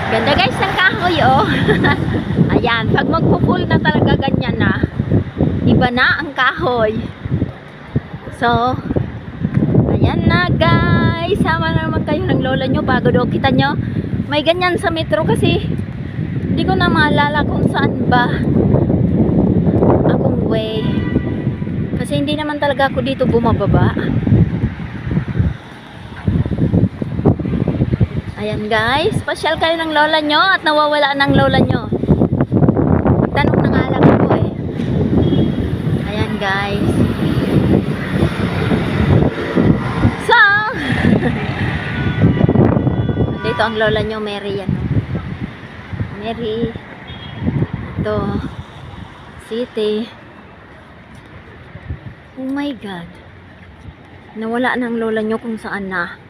Ganda guys ng kahoy oh. Ayan, pag magpupul na talaga ganyan na, iba na ang kahoy. So, ayan na guys. Sama na naman kayo ng lola nyo bago daw kita nyo. May ganyan sa metro kasi hindi ko na maalala kung saan ba akong way. Kasi hindi naman talaga ako dito bumababa. Ayan guys, pasyal kayo ng lola nyo at nawawala ng lola nyo. Tanong na nga lang ako eh. Ayan guys. So, dito ang lola nyo, Mary yan. Mary. Ito. City. Oh my God. Nawala na ang lola nyo kung saan na.